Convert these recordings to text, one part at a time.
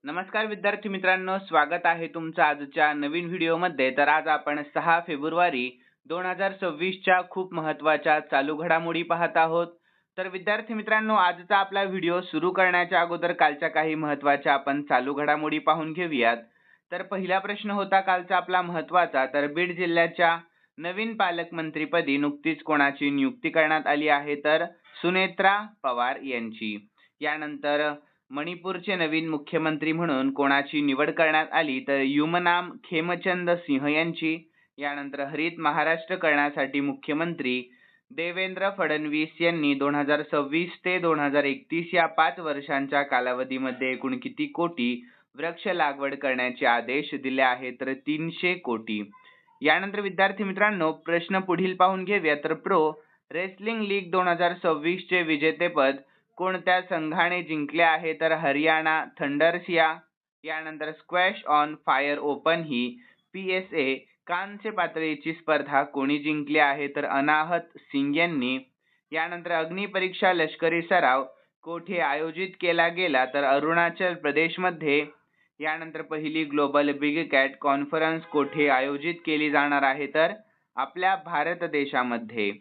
नमस्कार विद्यार्थी मित्रांनो, स्वागत आहे तुमचं आजच्या नवीन व्हिडिओमध्ये. तर आज आपण 6 फेब्रुवारी 2026 च्या खूप महत्त्वाच्या चालू घडामोडी पाहत आहोत. तर विद्यार्थी मित्रांनो, आजचा आपला व्हिडिओ सुरू करण्याच्या अगोदर कालच्या काही महत्त्वाच्या आपण चालू घडामोडी पाहून घेऊयात. तर पहिला प्रश्न होता कालचा आपला महत्त्वाचा. तर बीड जिल्ह्याच्या नवीन पालकमंत्रीपदी नुकतीच कोणाची नियुक्ती करण्यात आली आहे? तर सुनेत्रा पवार यांची. यानंतर मणिपूरचे नवीन मुख्यमंत्री म्हणून कोणाची निवड करण्यात आली? तर युमनाम खेमचंद सिंह यांची. यानंतर हरित महाराष्ट्र करण्यासाठी मुख्यमंत्री देवेंद्र फडणवीस यांनी 2026 ते 2031 या 5 वर्षांच्या कालावधीमध्ये एकूण किती कोटी वृक्ष लागवड करण्याचे आदेश दिले आहेत? तर 300 कोटी. यानंतर विद्यार्थी मित्रांनो, प्रश्न पुढील पाहून घेऊया. तर प्रो रेसलिंग लीग 2026 चे विजेतेपद कोणत्या संघाने जिंकले आहे? तर हरियाणा थंडर्स यानंतर squash on fire open he PSA कांस्य पातळीची स्पर्धा कोणी जिंकली आहे? तर अनाहत सिंग यांनी. यानंतर अग्निपरीक्षा लष्करी सराव कोठे आयोजित केला गेला? तर अरुणाचल प्रदेशमध्ये. यानंतर पहिली ग्लोबल बिग कॅट कॉन्फरन्स कोठे आयोजित केली जाणार आहे? तर आपल्या भारत देशामध्ये.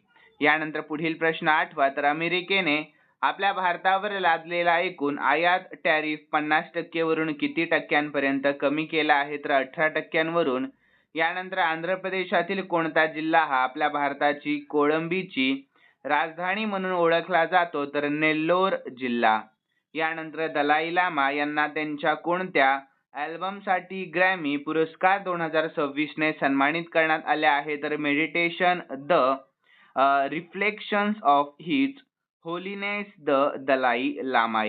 यानंतर पुढील प्रश्न 8वा. तर अमेरिकेने आपल्या भारतावर लादलेला एकूण आयात टॅरिफ 50% वरून किती टक्क्यांपर्यंत कमी केला आहे? तर 18% यानंतर आंध्र प्रदेशातील कोणता जिल्हा हा आपल्या भारताची कोळंबीची राजधानी म्हणून ओळखला जातो? तर नेल्लोर जिल्हा. यानंतर दलाई लामा यांना त्यांच्या कोणत्या अल्बमसाठी ग्रॅमी पुरस्कार 2026 ने सन्मानित करण्यात आले आहे? तर meditation the reflections of his holiness the Dalai Lama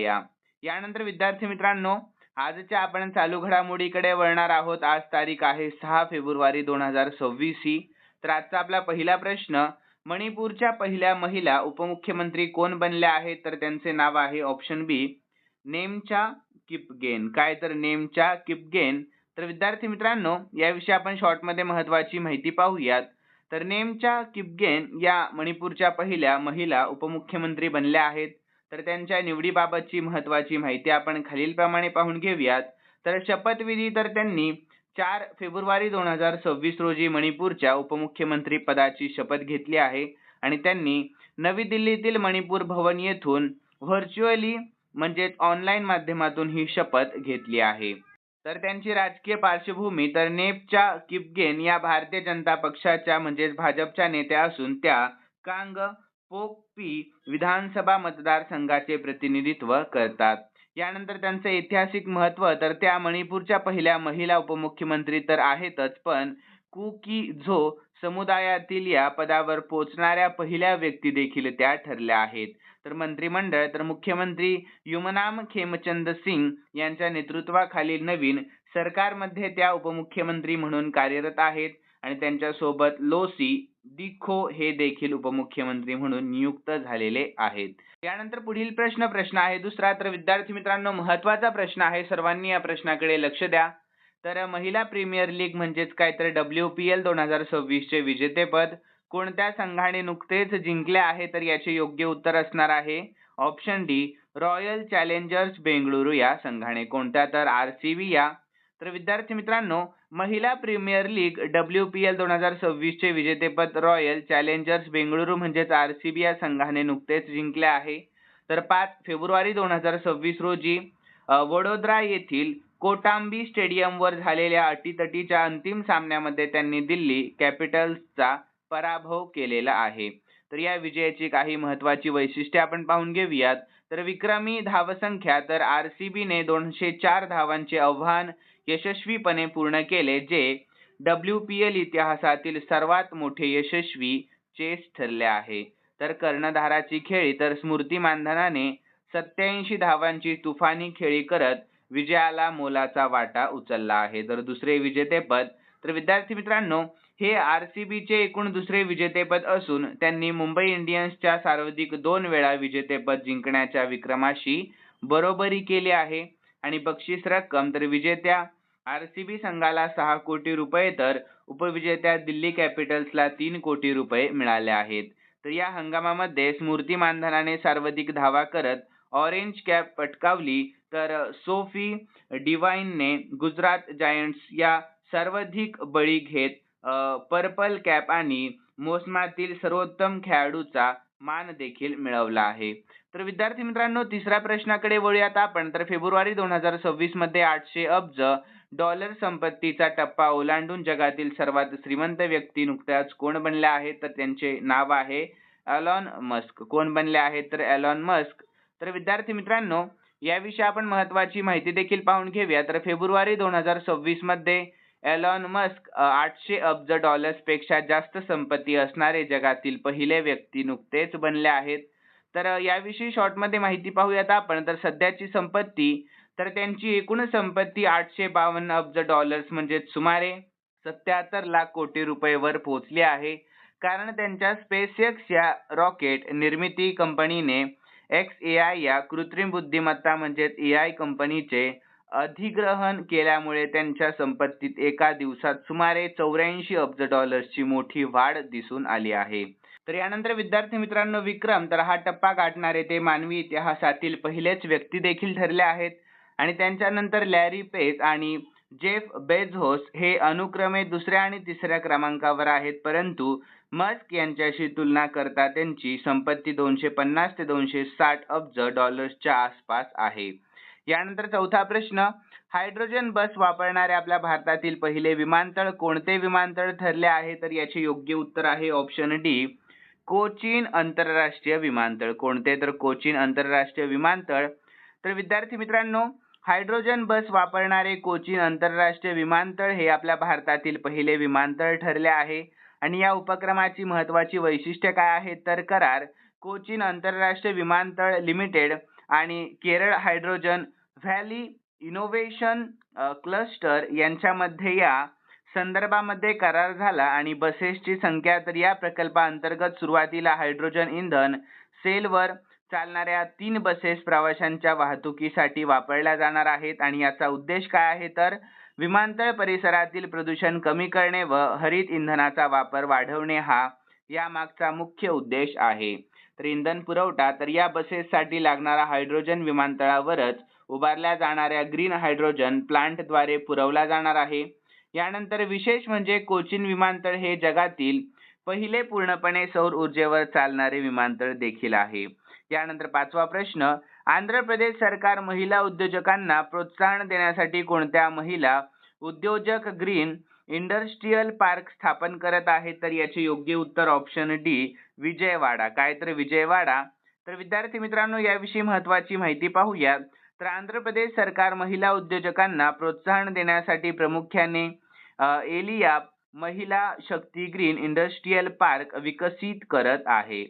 यानंतर विद्यार्थी मित्रांनो, आजच्या आपण चालू घडामोडीकडे वळणार आहोत. आज तारीख आहे 6 फेब्रुवारी 2026 ही. तर आजचा आपला पहिला प्रश्न, मणिपूरच्या पहिल्या महिला उपमुख्यमंत्री कोण बनल्या आहेत? तर त्यांचे नाव आहे ऑप्शन बी नेमचा किपगेन. काय? तर नेमचा किपगेन. तर विद्यार्थी मित्रांनो, याविषयी आपण शॉर्टमध्ये महत्त्वाची माहिती पाहूयात. तर नेमचा किपगेन या मणिपूरच्या पहिल्या महिला उपमुख्यमंत्री बनल्या आहेत. तर त्यांच्या निवडीबाबतची महत्त्वाची माहिती आपण खालीलप्रमाणे पाहून घेऊयात. तर शपथविधी तर त्यांनी 4 फेब्रुवारी 2026 रोजी मणिपूरच्या उपमुख्यमंत्री पदाची शपथ घेतली आहे आणि त्यांनी नवी दिल्लीतील मणिपूर भवन येथून व्हर्च्युअली म्हणजेच ऑनलाईन माध्यमातून ही शपथ घेतली आहे. तर त्यांची राजकीय पार्श्वभूमी, तर नेपच्या किपगेन या भारतीय जनता पक्षाच्या म्हणजेच भाजपच्या नेत्या असून त्या कांग पोकपी विधानसभा मतदारसंघाचे प्रतिनिधित्व करतात. यानंतर त्यांचं ऐतिहासिक महत्त्व, तर त्या मणिपूरच्या पहिल्या महिला उपमुख्यमंत्री तर आहेतच, पण कुकी-झो समुदायातील या पदावर पोहोचणाऱ्या पहिल्या व्यक्ती देखील त्या ठरल्या आहेत. तर मंत्रिमंडळ, तर मुख्यमंत्री युमनाम खेमचंद सिंग यांच्या नेतृत्वाखालील नवीन सरकारमध्ये त्या उपमुख्यमंत्री म्हणून कार्यरत आहेत आणि त्यांच्या सोबत लोसी दिखो हे देखील उपमुख्यमंत्री म्हणून नियुक्त झालेले आहेत. यानंतर पुढील प्रश्न आहे दुसरा. तर विद्यार्थी मित्रांनो, महत्त्वाचा प्रश्न आहे, सर्वांनी या प्रश्नाकडे लक्ष द्या. तर महिला प्रीमियर लीग म्हणजेच काय? तर WPL 2026 चे विजेतेपद कोणत्या संघाने नुकतेच जिंकले आहे? तर याचे योग्य उत्तर असणार आहे option D royal challengers Bengaluru या संघाने. कोणत्या? तर RCB या. तर विद्यार्थी मित्रांनो, महिला प्रीमियर लीग WPL 2026 चे विजेतेपद रॉयल चॅलेंजर्स बेंगळुरू म्हणजेच RCB या संघाने नुकतेच जिंकले आहे. तर 5 फेब्रुवारी 2026 रोजी वडोदरा येथील कोटांबी स्टेडियमवर झालेल्या अटीतटीच्या अंतिम सामन्यामध्ये त्यांनी दिल्ली कॅपिटल्सचा पराभव केलेला आहे. तर या विजयाची काही महत्त्वाची वैशिष्ट्ये आपण पाहून घेऊयात. तर विक्रमी धावसंख्या, तर RCB ने 204 धावांचे आव्हान यशस्वीपणे पूर्ण केले, जे WPL इतिहासातील सर्वात मोठे यशस्वी चेस ठरले आहे. तर कर्णधाराची खेळी, तर स्मृती मानधनाने 87 धावांची तुफानी खेळी करत विजयाला मोलाचा वाटा उचलला आहे. तर दुसरे विजेतेपद, तर विद्यार्थी मित्रांनो, हे RCB चे एकूण दुसरे विजेतेपद असून त्यांनी मुंबई इंडियन्सच्या सर्वाधिक 2 वेळा विजेतेपद जिंकण्याच्या विक्रमाशी बरोबरी केली आहे. आणि बक्षीस रक्कम, तर विजेत्या RCB संघाला 6 कोटी रुपये तर उपविजेत्या दिल्ली कॅपिटल्सला 3 कोटी रुपये मिळाले आहेत. तर या हंगामामध्ये स्मृती मानधनाने सर्वाधिक धावा करत ऑरेंज कॅप पटकावली, तर सोफी डिवाइनने गुजरात जायंट्स या सर्वाधिक बळी घेत पर्पल कॅप आणि मोसमातील सर्वोत्तम खेळाडूचा मान देखील मिळवला आहे. तर विद्यार्थी मित्रांनो, तिसऱ्या प्रश्नाकडे वळूयात आपण. तर फेब्रुवारी 2026 मध्ये 800 अब्ज डॉलर संपत्तीचा टप्पा ओलांडून जगातील सर्वात श्रीमंत व्यक्ती नुकत्याच कोण बनले आहेत? तर त्यांचे नाव आहे एलॉन मस्क. कोण बनले आहेत? तर एलॉन मस्क. तर विद्यार्थी मित्रांनो, याविषयी आपण महत्त्वाची माहिती देखील पाहून घेऊया. तर फेब्रुवारी 2026 मध्ये एलॉन मस्क 800 अब्ज डॉलर्स पेक्षा जास्त संपत्ती असणारे जगातील पहिले व्यक्ती नुकतेच बनले आहेत. तर याविषयी शॉर्टमध्ये माहिती पाहूयात आपण. तर सध्याची संपत्ती, तर त्यांची एकूण संपत्ती 852 अब्ज डॉलर्स म्हणजे सुमारे 77 लाख कोटी रुपयेवर पोहोचली आहे. कारण त्यांच्या स्पेसएक्स या रॉकेट निर्मिती कंपनीने XAI या कृत्रिम बुद्धिमत्ता म्हणजेच AI कंपनीचे अधिग्रहण केल्यामुळे त्यांच्या संपत्तीत एका दिवसात सुमारे 84 अब्ज डॉलर्सची मोठी वाढ दिसून आली आहे. तर यानंतर विद्यार्थी मित्रांनो, विक्रम, तर हा टप्पा गाठणारे ते मानवी इतिहासातील पहिलेच व्यक्ती देखील ठरले आहेत. आणि त्यांच्यानंतर लॅरी पेज आणि जेफ बेझोस हे अनुक्रमे दुसऱ्या आणि तिसऱ्या क्रमांकावर आहेत. परंतु मस्क यांच्याशी तुलना करता त्यांची संपत्ती 250 ते 260 अब्ज डॉलर्सच्या आसपास आहे. यानंतर चौथा प्रश्न, हायड्रोजन बस वापरणारे आपल्या भारतातील पहिले विमानतळ कोणते विमानतळ ठरले आहे? तर याचे योग्य उत्तर आहे ऑप्शन डी, कोचीन आंतरराष्ट्रीय विमानतळ. कोणते? तर कोचीन आंतरराष्ट्रीय विमानतळ. तर विद्यार्थी मित्रांनो, हायड्रोजन बस वापरणारे कोचीन आंतरराष्ट्रीय विमानतळ हे आपल्या भारतातील पहिले विमानतळ ठरले आहे. आणि या उपक्रमाची महत्त्वाची वैशिष्ट्ये काय आहेत? तर करार कोचीन आंतरराष्ट्रीय विमानतळ लिमिटेड आणि Kerala hydrogen valley innovation cluster यांच्यामध्ये या संदर्भामध्ये करार झाला. आणि बसेसची संख्या, तर या प्रकल्पाअंतर्गत सुरुवातीला हायड्रोजन इंधन सेलवर चालणाऱ्या 3 बसेस प्रवाशांच्या वाहतुकीसाठी वापरल्या जाणार आहेत. आणि याचा उद्देश काय आहे? तर विमानतळ परिसरातील प्रदूषण कमी करणे व हरित इंधनाचा वापर वाढवणे हा यामागचा मुख्य उद्देश आहे. तर इंधन पुरवठा, तर या बसेससाठी लागणारा हायड्रोजन विमानतळावरच उभारल्या जाणाऱ्या ग्रीन हायड्रोजन प्लांटद्वारे पुरवला जाणार आहे. यानंतर विशेष म्हणजे कोचीन विमानतळ हे जगातील पहिले पूर्णपणे सौर ऊर्जेवर चालणारे विमानतळ देखील आहे. यानंतर पाचवा प्रश्न, आंध्र प्रदेश सरकार महिला उद्योजकांना प्रोत्साहन देण्यासाठी कोणत्या महिला उद्योजक ग्रीन इंडस्ट्रियल पार्क स्थापन करत आहे? तर याचे योग्य उत्तर ऑप्शन डी, विजयवाडा. काय? तर विजयवाडा. तर विद्यार्थी मित्रांनो, याविषयी महत्त्वाची माहिती पाहूया. तर आंध्र प्रदेश सरकार महिला उद्योजकांना प्रोत्साहन देण्यासाठी प्रामुख्याने एलिया महिला शक्ती ग्रीन इंडस्ट्रियल पार्क विकसित करत आहे.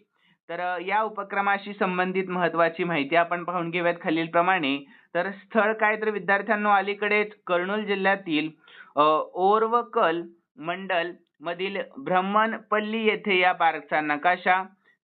तर या उपक्रमाशी संबंधित महत्त्वाची माहिती आपण पाहून घेऊयात खालीलप्रमाणे. तर स्थळ काय? तर विद्यार्थ्यांनो, अलीकडेच कर्नूल जिल्ह्यातील ओरवकल मंडल मधील ब्रह्मणपल्ली येथे या पार्कचा नकाशा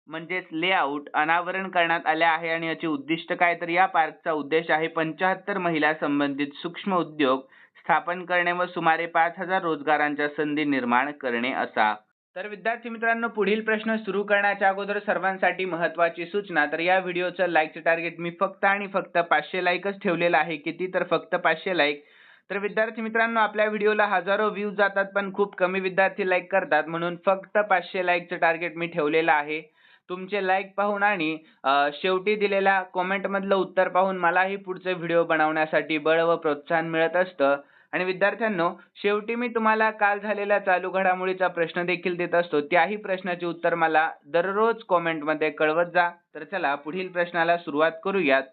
म्हणजेच लेआउट अनावरण करण्यात आले आहे. आणि याचे उद्दिष्ट काय? तर या पार्कचा उद्देश आहे 75 महिला संबंधित सूक्ष्म उद्योग स्थापन करणे व सुमारे 5000 रोजगारांच्या संधी निर्माण करणे असा. तर विद्यार्थी मित्रांनो, पुढील प्रश्न सुरू करण्याच्या अगोदर सर्वांसाठी महत्त्वाची सूचना. तर या व्हिडिओचं लाईकचे टार्गेट मी फक्त आणि फक्त 500 लाईकच ठेवलेलं आहे. किती? तर फक्त 500 लाईक. तर विद्यार्थी मित्रांनो, आपल्या व्हिडिओला हजारो व्ह्यूज जातात पण खूप कमी विद्यार्थी लाईक करतात, म्हणून फक्त 500 लाईकचं टार्गेट मी ठेवलेलं आहे. तुमचे लाईक पाहून आणि शेवटी दिलेल्या कॉमेंटमधलं उत्तर पाहून मलाही पुढचे व्हिडिओ बनवण्यासाठी बळ व प्रोत्साहन मिळत असतं. आणि विद्यार्थ्यांनो, शेवटी मी तुम्हाला काल झालेल्या चालू घडामोडीचा प्रश्न देखील देत असतो. त्याही प्रश्नाचे उत्तर मला दररोज कॉमेंटमध्ये कळवत जा. तर चला पुढील प्रश्नाला सुरुवात करूयात.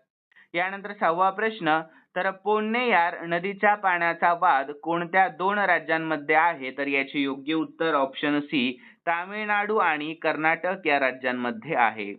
यानंतर 6वा प्रश्न, तर पोन्नेयार नदीच्या पाण्याचा वाद कोणत्या 2 राज्यांमध्ये आहे? तर याचे योग्य उत्तर ऑप्शन सी, तामिळनाडू आणि कर्नाटक या राज्यांमध्ये आहे.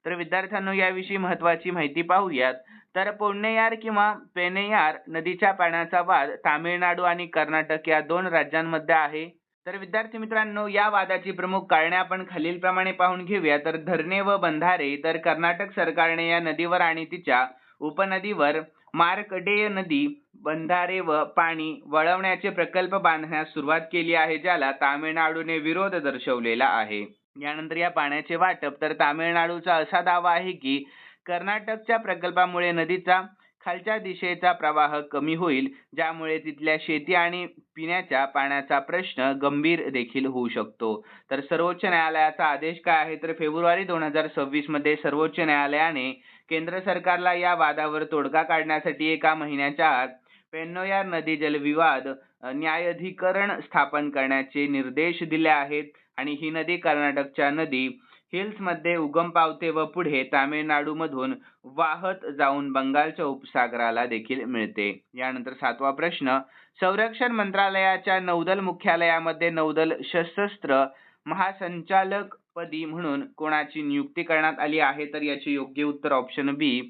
तर विद्यार्थ्यांनो, याविषयी महत्त्वाची माहिती पाहूयात. तर पोन्नेयार किंवा पेन्नेयार नदीच्या पाण्याचा वाद तामिळनाडू आणि कर्नाटक या 2 राज्यांमध्ये आहे. तर विद्यार्थी मित्रांनो, या वादाची प्रमुख कारणे आपण खालीलप्रमाणे पाहून घेऊया. तर धरणे व बंधारे, तर कर्नाटक सरकारने या नदीवर आणि तिच्या उपनदीवर मार्कंडेय नदी बंधारे व पाणी वळवण्याचे प्रकल्प बांधण्यास सुरुवात केली आहे, ज्याला तामिळनाडूने विरोध दर्शवलेला आहे. यानंतर या पाण्याचे वाटप, तर तामिळनाडूचा असा दावा आहे की कर्नाटकच्या प्रकल्पामुळे नदीचा खालच्या दिशेचा प्रवाह कमी होईल, ज्यामुळे तिथल्या शेती आणि पिण्याच्या पाण्याचा प्रश्न गंभीर देखील होऊ शकतो. तर सर्वोच्च न्यायालयाचा आदेश काय आहे, तर फेब्रुवारी 2026 मध्ये सर्वोच्च न्यायालयाने केंद्र सरकारला या वादावर तोडगा काढण्यासाठी एका महिन्याच्या आत पेन्नोयार नदी जलविवाद न्यायाधिकरण स्थापन करण्याचे निर्देश दिले आहेत. आणि ही नदी कर्नाटकच्या नदी हिल्समध्ये उगम पावते व पुढे तामिळनाडूमधून वाहत जाऊन बंगालच्या उपसागराला देखील मिळते. यानंतर 7वा प्रश्न, संरक्षण मंत्रालयाच्या नौदल मुख्यालयामध्ये नौदल सशस्त्र महासंचालक पदी म्हणून कोणाची नियुक्ती करण्यात आली आहे, तर याचे योग्य उत्तर ऑप्शन बी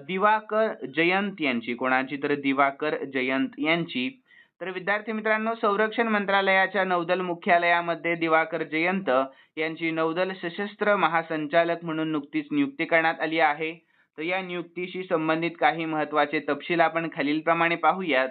दिवाकर जयंत यांची. कोणाची, तर दिवाकर जयंत यांची. तर विद्यार्थी मित्रांनो, संरक्षण मंत्रालयाच्या नौदल मुख्यालयामध्ये दिवाकर जयंत यांची नौदल सशस्त्र महासंचालक म्हणून नुकतीच नियुक्ती करण्यात आली आहे. तर या नियुक्तीशी संबंधित काही महत्त्वाचे तपशील आपण खालीलप्रमाणे पाहूयात.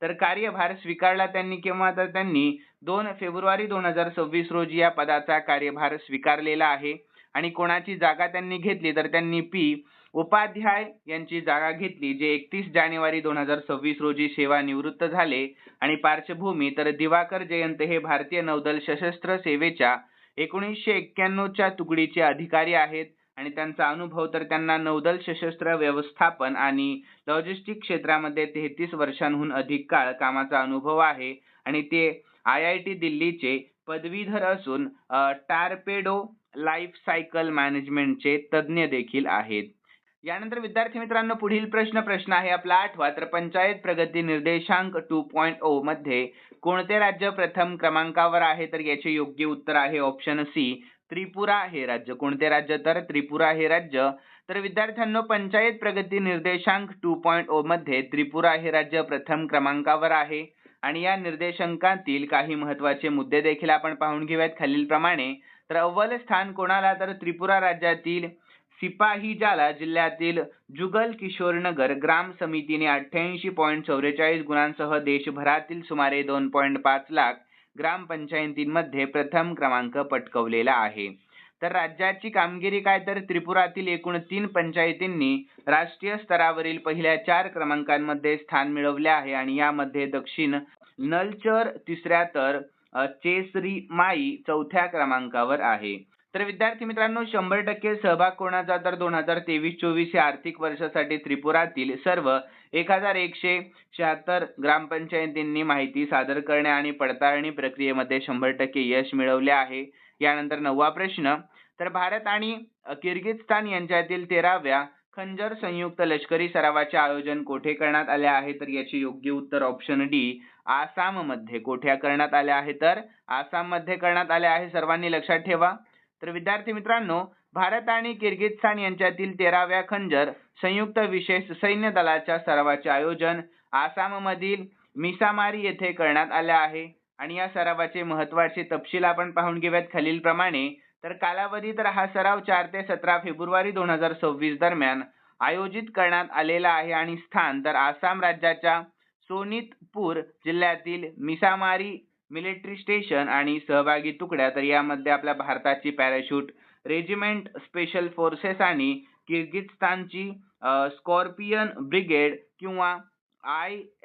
तर कार्यभार स्वीकारला त्यांनी केव्हा, तर त्यांनी 2 फेब्रुवारी 2026 रोजी या पदाचा कार्यभार स्वीकारलेला आहे. आणि कोणाची जागा त्यांनी घेतली, तर त्यांनी पी उपाध्याय यांची जागा घेतली, जे 31 जानेवारी 2026 रोजी सेवानिवृत्त झाले. आणि पार्श्वभूमी, तर दिवाकर जयंत हे भारतीय नौदल सशस्त्र सेवेच्या 1991च्या तुकडीचे अधिकारी आहेत. आणि त्यांचा अनुभव, तर त्यांना नौदल सशस्त्र व्यवस्थापन आणि लॉजिस्टिक क्षेत्रामध्ये 33 वर्षांहून अधिक काळ कामाचा अनुभव आहे. आणि ते IIT दिल्लीचे पदवीधर असून टार्पेडो लाईफ सायकल मॅनेजमेंटचे तज्ज्ञ देखील आहेत. यानंतर विद्यार्थी मित्रांनो, पुढील प्रश्न आहे आपला 8वा. तर पंचायत प्रगती निर्देशांक 2.0 मध्ये कोणते राज्य प्रथम क्रमांकावर आहे, तर याचे योग्य उत्तर आहे ऑप्शन सी त्रिपुरा हे राज्य. कोणते राज्य, तर त्रिपुरा हे राज्य. तर विद्यार्थ्यांनो, पंचायत प्रगती निर्देशांक 2.0 मध्ये त्रिपुरा हे राज्य प्रथम क्रमांकावर आहे. आणि या निर्देशांकातील काही महत्त्वाचे मुद्दे देखील आपण पाहून घेऊयात खालीलप्रमाणे. तर अव्वल स्थान कोणाला, तर त्रिपुरा राज्यातील सिपाहीजाला जिल्ह्यातील जुगल किशोरनगर ग्राम समितीने 88.44 गुणांसह देशभरातील सुमारे 2.5 लाख ग्रामपंचायतींमध्ये प्रथम क्रमांक पटकावलेला आहे. तर राज्याची कामगिरी काय, तर त्रिपुरातील एकूण 3 पंचायतींनी राष्ट्रीय स्तरावरील पहिल्या 4 क्रमांकांमध्ये स्थान मिळवले आहे. आणि यामध्ये दक्षिण नलचर तिसऱ्या, तर चेसरीमाई चौथ्या क्रमांकावर आहे. तर विद्यार्थी मित्रांनो, 100% सहभाग कोणाचा, तर 2023-24 या आर्थिक वर्षासाठी त्रिपुरातील सर्व 1176 ग्रामपंचायतींनी माहिती सादर करणे आणि पडताळणी प्रक्रियेमध्ये 100% यश मिळवले आहे. यानंतर 9वा प्रश्न, तर भारत आणि किर्गिझस्तान यांच्यातील 13व्या खंजर संयुक्त लष्करी सरावाचे आयोजन कोठे करण्यात आले आहे, तर याचे योग्य उत्तर ऑप्शन डी आसाम मध्ये. कोठे करण्यात आले आहे, तर आसाम मध्ये करण्यात आले आहे. सर्वांनी लक्षात ठेवा. तर विद्यार्थी मित्रांनो, भारत आणि किर्गिझस्तान यांच्यातील 13व्या खंजर संयुक्त विशेष सैन्य दलाच्या सरावाचे आयोजन आसाममधील मिसामारी येथे करण्यात आले आहे. आणि या सरावाचे महत्त्वाचे तपशील आपण पाहून घेऊयात खालीलप्रमाणे. तर कालावधी, तर हा सराव 4 ते 17 फेब्रुवारी 2026 दरम्यान आयोजित करण्यात आलेला आहे. आणि स्थान, तर आसाम राज्याच्या सोनितपूर जिल्ह्यातील मिसामारी मिलिटरी स्टेशन. आणि सहभागी तुकड्या, तर यामध्ये आपल्या भारताची पॅराशूट रेजिमेंट स्पेशल फोर्सेस आणि किर्गिझस्तानची स्कॉर्पियन ब्रिगेड किंवा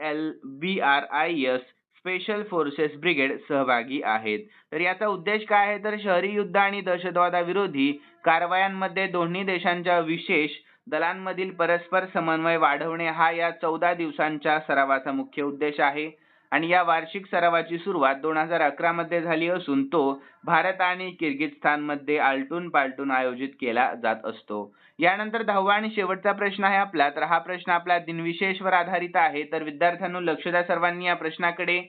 ILBRIS स्पेशल फोर्सेस ब्रिगेड सहभागी आहेत. तर याचा उद्देश काय आहे, तर शहरी युद्ध आणि दहशतवादाविरोधी कारवायांमध्ये दोन्ही देशांच्या विशेष दलांमधील परस्पर समन्वय वाढवणे हा या 14 दिवसांच्या सरावाचा मुख्य उद्देश आहे. आणि या वार्षिक सरावाची सुरुवात 2011 मध्ये झाली असून तो भारत आणि किर्गिझस्तान मध्ये आलटून पालटून आयोजित केला जात असतो. यानंतर 10वा आणि शेवटचा प्रश्न आहे आपला. तर हा प्रश्न आपला दिनविशेषवर आधारित आहे. तर विद्यार्थ्यांनो, लक्ष द्या सर्वांनी या प्रश्नाकडे.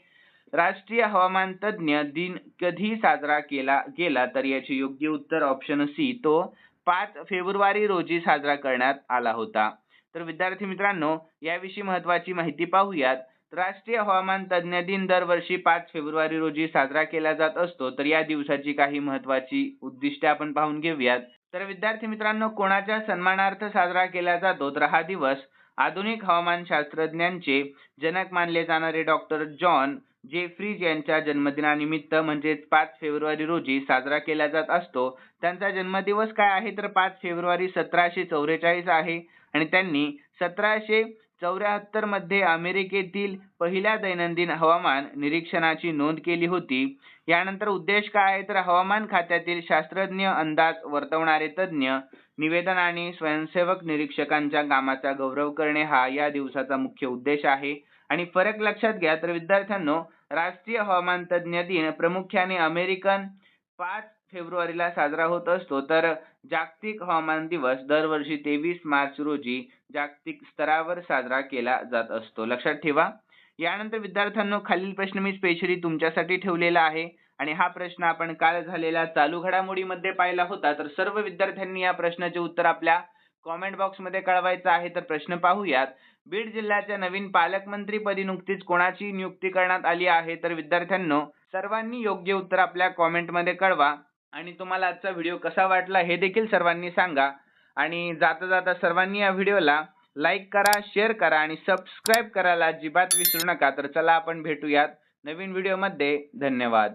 राष्ट्रीय हवामान तज्ञ दिन कधी साजरा केला गेला, तर याचे योग्य उत्तर ऑप्शन सी तो 5 फेब्रुवारी रोजी साजरा करण्यात आला होता. तर विद्यार्थी मित्रांनो, याविषयी महत्त्वाची माहिती पाहूयात. राष्ट्रीय हवामान तज्ञ दिन दरवर्षी 5 फेब्रुवारी रोजी साजरा केला जात असतो. तर या दिवसाची काही महत्त्वाची उद्दिष्टे आपण पाहून घेऊयात. तर विद्यार्थी मित्रांनो, कोणाच्या सन्मानार्थ साजरा केला जातो, तर हा दिवस आधुनिक हवामान शास्त्रज्ञांचे जनक मानले जाणारे डॉक्टर जॉन जेफ्रीज यांच्या जन्मदिनानिमित्त म्हणजेच 5 फेब्रुवारी रोजी साजरा केला जात असतो. त्यांचा जन्मदिवस काय आहे, तर 5 फेब्रुवारी 1744 आहे. आणि त्यांनी 1974 मध्ये अमेरिकेतील पहिल्या दैनंदिन हवामान निरीक्षणाची नोंद केली होती. यानंतर उद्देश काय आहे तर हवामान खात्यातील शास्त्रज्ञ, अंदाज वर्तवणारे तज्ञ, निवेदन आणि स्वयंसेवक निरीक्षकांच्या कामाचा गौरव करणे हा या दिवसाचा मुख्य उद्देश आहे. आणि फरक लक्षात घ्या तर विद्यार्थ्यांनो, राष्ट्रीय हवामान तज्ञ दिन प्रामुख्याने अमेरिकन 5 फेब्रुवारीला साजरा होत असतो, तर जागतिक हवामान दिवस दरवर्षी 23 मार्च रोजी जागतिक स्तरावर साजरा केला जात असतो. लक्षात ठेवा. यानंतर विद्यार्थ्यांनो, खालील प्रश्न मी स्पेशली तुमच्यासाठी ठेवलेला आहे आणि हा प्रश्न आपण काल झालेल्या चालू घडामोडीमध्ये पाहिला होता. तर सर्व विद्यार्थ्यांनी या प्रश्नाचे उत्तर आपल्या कॉमेंट बॉक्स मध्ये कळवायचं आहे. तर प्रश्न पाहूयात. बीड जिल्ह्याच्या नवीन पालकमंत्रीपदी नुकतीच कोणाची नियुक्ती करण्यात आली आहे? तर विद्यार्थ्यांनो, सर्वांनी योग्य उत्तर आपल्या कॉमेंट मध्ये कळवा आणि तुम्हाला आजचा व्हिडिओ कसा वाटला हे देखील सर्वांनी सांगा. आणि जाता जाता सर्वांनी या व्हिडिओला लाईक करा, शेअर करा आणि सबस्क्राईब करायला अजिबात विसरू नका. तर चला आपण भेटूयात नवीन व्हिडिओमध्ये. धन्यवाद.